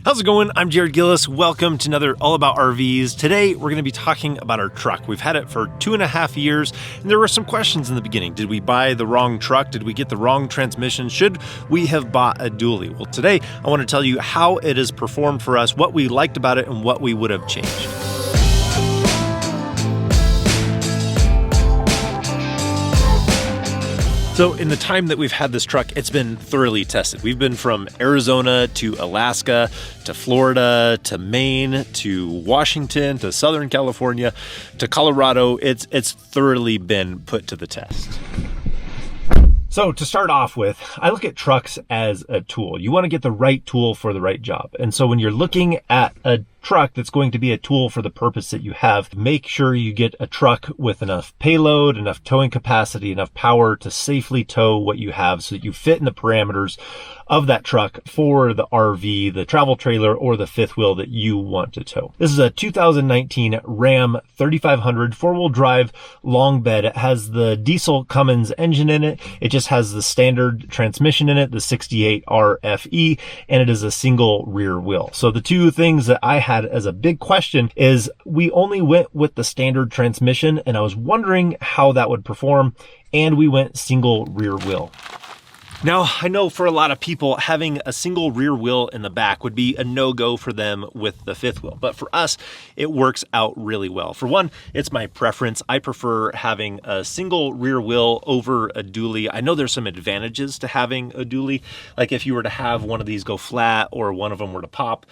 How's it going? I'm Jared Gillis. Welcome to another All About RVs. Today, we're going to be talking about our truck. We've had it for 2.5 years, and there were some questions in the beginning. Did we buy the wrong truck? Did we get the wrong transmission? Should we have bought a dually? Well, today, I want to tell you how it has performed for us, what we liked about it, and what we would have changed. So in the time that we've had this truck, it's been thoroughly tested. We've been from Arizona to Alaska to Florida to Maine to Washington to Southern California to Colorado. It's thoroughly been put to the test. So to start off with, I look at trucks as a tool. You want to get the right tool for the right job. And so when you're looking at a truck that's going to be a tool for the purpose that you have, make sure you get a truck with enough payload, enough towing capacity, enough power to safely tow what you have so that you fit in the parameters of that truck for the RV, the travel trailer, or the fifth wheel that you want to tow. This is a 2019 Ram 3500 four-wheel drive long bed. It has the diesel Cummins engine in it. It just has the standard transmission in it, the 68 RFE, and it is a single rear wheel. So the two things that I had as a big question is we only went with the standard transmission, and I was wondering how that would perform, and we went single rear wheel. Now, I know for a lot of people, having a single rear wheel in the back would be a no-go for them with the fifth wheel. But for us, it works out really well. For one, it's my preference. I prefer having a single rear wheel over a dually. I know there's some advantages to having a dually. Like if you were to have one of these go flat or one of them were to pop,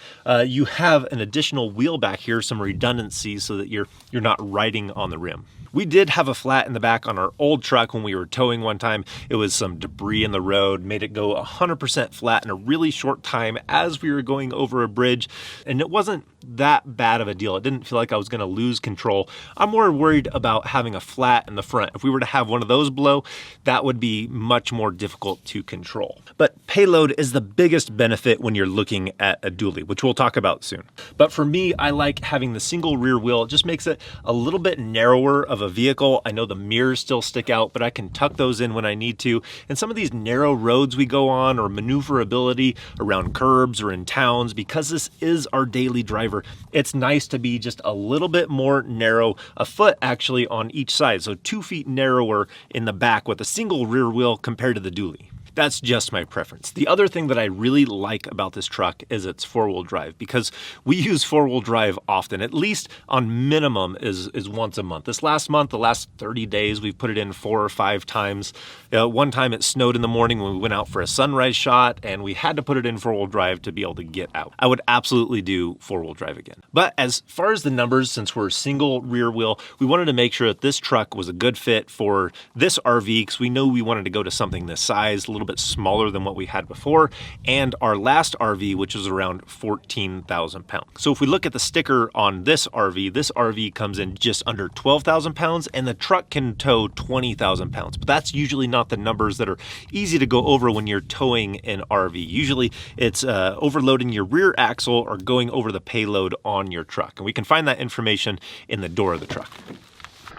you have an additional wheel back here, some redundancy so that you're not riding on the rim. We did have a flat in the back on our old truck when we were towing one time. It was some debris in the road, made it go 100% flat in a really short time as we were going over a bridge. And it wasn't that bad of a deal. It didn't feel like I was going to lose control. I'm more worried about having a flat in the front. If we were to have one of those blow, that would be much more difficult to control. But payload is the biggest benefit when you're looking at a dually, which we'll talk about soon. But for me, I like having the single rear wheel. It just makes it a little bit narrower of a vehicle. I know the mirrors still stick out, but I can tuck those in when I need to. And some of these narrow roads we go on, or maneuverability around curbs or in towns, because this is our daily driver, it's nice to be just a little bit more narrow, a foot actually on each side. So 2 feet narrower in the back with a single rear wheel compared to the dually. That's just my preference. The other thing that I really like about this truck is its four-wheel drive, because we use four-wheel drive often, at least on minimum is once a month. This last month, the last 30 days, we've put it in 4 or 5 times. One time it snowed in the morning when we went out for a sunrise shot, and we had to put it in four-wheel drive to be able to get out. I would absolutely do four-wheel drive again. But as far as the numbers, since we're single rear wheel, we wanted to make sure that this truck was a good fit for this RV, because we know we wanted to go to something this size, a little bit smaller than what we had before, and our last RV, which was around 14,000 pounds. So if we look at the sticker on this RV comes in just under 12,000 pounds, and the truck can tow 20,000 pounds. But that's usually not the numbers that are easy to go over when you're towing an RV. Usually it's overloading your rear axle or going over the payload on your truck. And we can find that information in the door of the truck.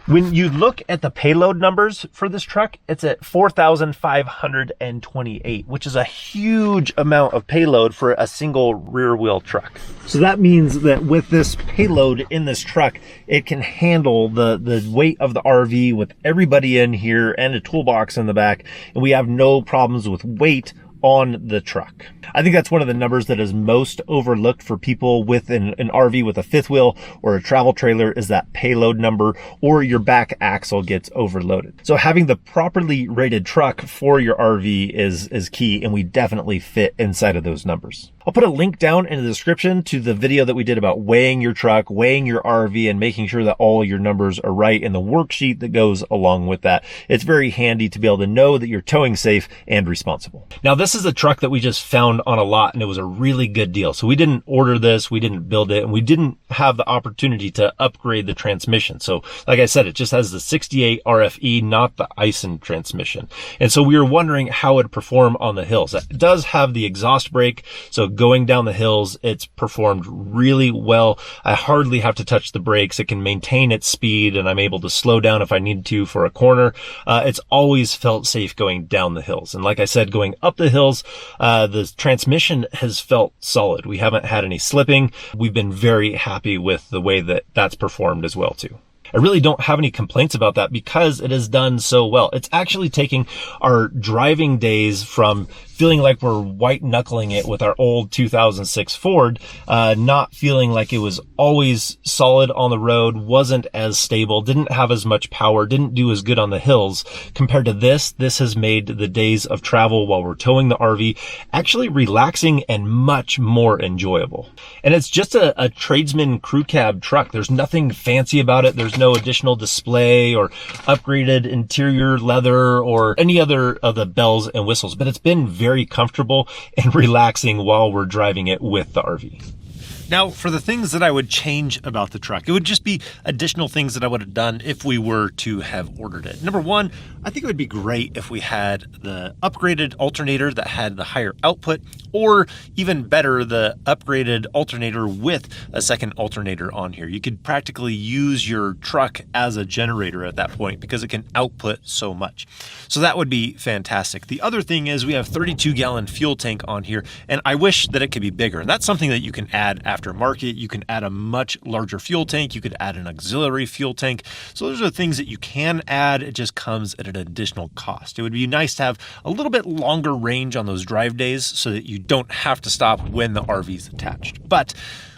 When you look at the payload numbers for this truck, it's at 4,528, which is a huge amount of payload for a single rear wheel truck. So that means that with this payload in this truck, it can handle the weight of the RV with everybody in here and a toolbox in the back, and we have no problems with weight on the truck. I think that's one of the numbers that is most overlooked for people with an RV with a fifth wheel or a travel trailer, is that payload number, or your back axle gets overloaded. So having the properly rated truck for your RV is key, and we definitely fit inside of those numbers. I'll put a link down in the description to the video that we did about weighing your truck, weighing your RV, and making sure that all your numbers are right, and the worksheet that goes along with that. It's very handy to be able to know that you're towing safe and responsible. Now, this is a truck that we just found on a lot, and it was a really good deal. So we didn't order this, we didn't build it, and we didn't have the opportunity to upgrade the transmission. So like I said, it just has the 68 RFE, not the Ison transmission. And so we were wondering how it would perform on the hills. It does have the exhaust brake, so going down the hills, it's performed really well. I hardly have to touch the brakes. It can maintain its speed, and I'm able to slow down if I need to for a corner. It's always felt safe going down the hills. And like I said, going up the hills, the transmission has felt solid. We haven't had any slipping. We've been very happy with the way that that's performed as well too. I really don't have any complaints about that because it has done so well. It's actually taking our driving days from feeling like we're white knuckling it with our old 2006 Ford, not feeling like it was always solid on the road, wasn't as stable, didn't have as much power, didn't do as good on the hills. Compared to this has made the days of travel while we're towing the RV actually relaxing and much more enjoyable. And it's just a tradesman crew cab truck. There's nothing fancy about it. There's no additional display or upgraded interior leather or any other of the bells and whistles, but it's been very comfortable and relaxing while we're driving it with the RV. Now, for the things that I would change about the truck, it would just be additional things that I would have done if we were to have ordered it. Number one, I think it would be great if we had the upgraded alternator that had the higher output, or even better, the upgraded alternator with a second alternator on here. You could practically use your truck as a generator at that point because it can output so much. So that would be fantastic. The other thing is we have 32-gallon fuel tank on here, and I wish that it could be bigger. And that's something that you can add aftermarket. You can add a much larger fuel tank. You could add an auxiliary fuel tank. So those are things that you can add. It just comes at an additional cost. It would be nice to have a little bit longer range on those drive days so that you don't have to stop when the RV is attached. But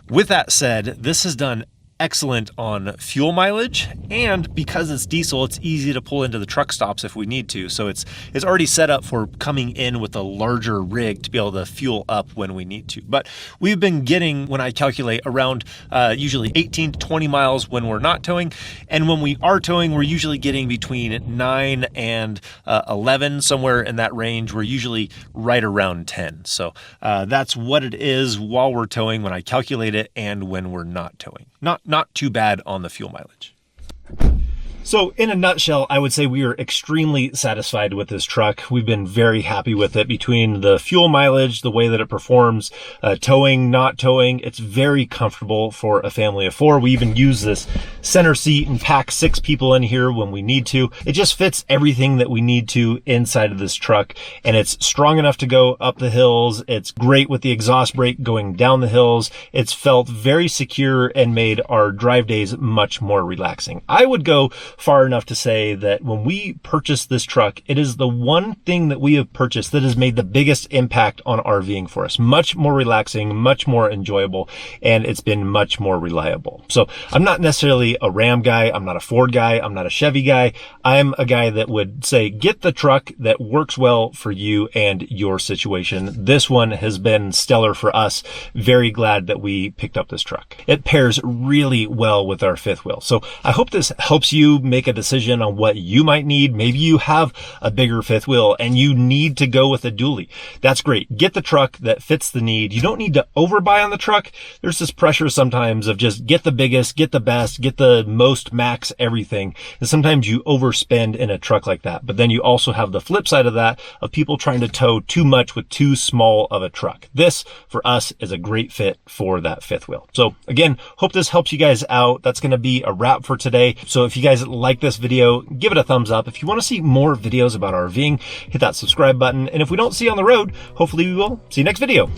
with that said, this has done excellent on fuel mileage, and because it's diesel, it's easy to pull into the truck stops if we need to. So it's already set up for coming in with a larger rig to be able to fuel up when we need to. But we've been getting, when I calculate, around usually 18 to 20 miles when we're not towing, and when we are towing, we're usually getting between 9 and 11, somewhere in that range. We're usually right around 10. So that's what it is while we're towing when I calculate it and when we're not towing. Not too bad on the fuel mileage. So in a nutshell, I would say we are extremely satisfied with this truck. We've been very happy with it between the fuel mileage, the way that it performs, towing, not towing. It's very comfortable for a family of 4. We even use this center seat and pack 6 people in here when we need to. It just fits everything that we need to inside of this truck, and it's strong enough to go up the hills. It's great with the exhaust brake going down the hills. It's felt very secure and made our drive days much more relaxing. I would go far enough to say that when we purchased this truck, it is the one thing that we have purchased that has made the biggest impact on RVing for us. Much more relaxing, much more enjoyable, and it's been much more reliable. So I'm not necessarily a Ram guy. I'm not a Ford guy. I'm not a Chevy guy. I'm a guy that would say, get the truck that works well for you and your situation. This one has been stellar for us. Very glad that we picked up this truck. It pairs really well with our fifth wheel. So I hope this helps you make a decision on what you might need. Maybe you have a bigger fifth wheel and you need to go with a dually. That's great. Get the truck that fits the need. You don't need to overbuy on the truck. There's this pressure sometimes of just get the biggest, get the best, get the most max everything. And sometimes you overspend in a truck like that. But then you also have the flip side of that, of people trying to tow too much with too small of a truck. This, for us, is a great fit for that fifth wheel. So again, hope this helps you guys out. That's going to be a wrap for today. So if you guys like this video, give it a thumbs up. If you want to see more videos about RVing, hit that subscribe button. And if we don't see you on the road, hopefully we will see you next video.